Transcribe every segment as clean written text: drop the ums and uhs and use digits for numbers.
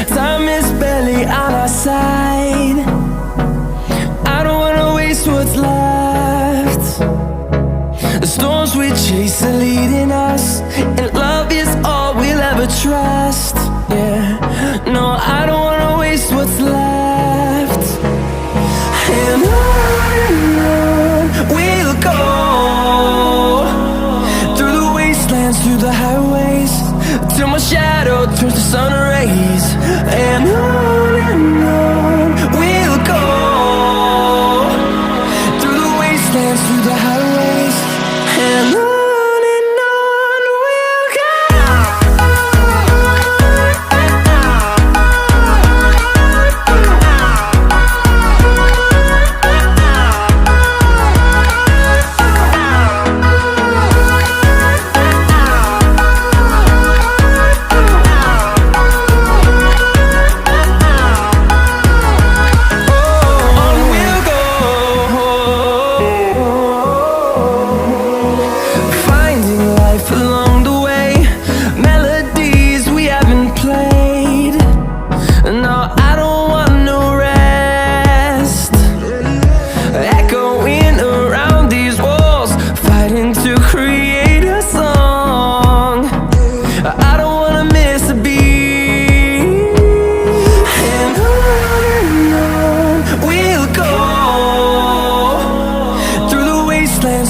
Time is barely on our side. I don't wanna waste what's left. The storms we chase are leading us, and love is all we'll ever trust. Yeah, no, I don't wanna waste what's left. And on we'll go, through the wastelands, through the highways, till my shadow turns to sun rays. And on we'll go, through the wastelands, through the highways, and on we'll go.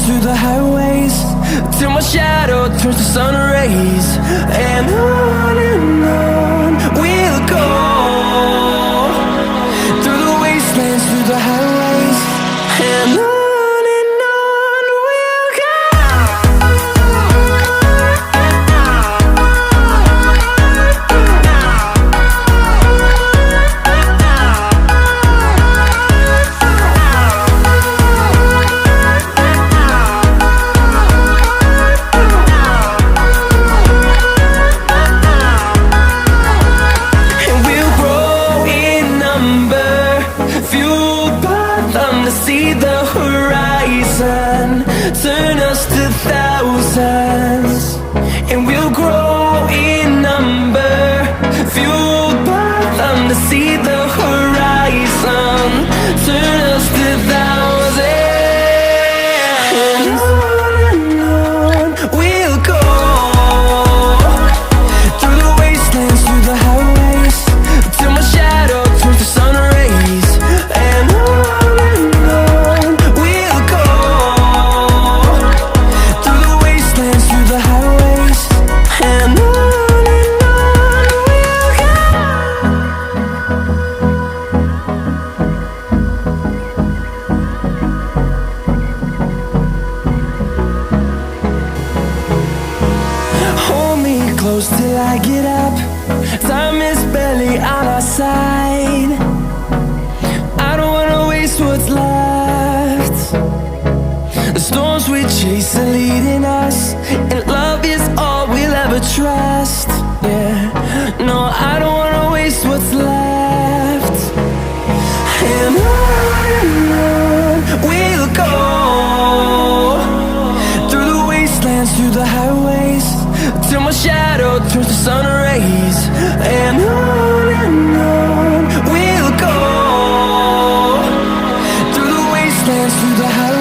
Through the highways, till my shadow turns to sun rays. And on we'll go, through the wastelands, through the highways, and on. To see the horizon turn us to thousands, and we'll grow in number, fueled by them. To see the horizon turn us to thousands, and on we'll go, through the wastelands, through the highways, till my shadow turns to sun rays. And close till I get up. Time is barely on our side. I don't wanna waste what's left. The storms we chase are leading us, and love is all we'll ever trust. Yeah, no, I don't wanna waste what's left. And on we'll go, through the wastelands, through the highways, till my shadow turns to sun rays. And on we'll go, through the wastelands, through the highways.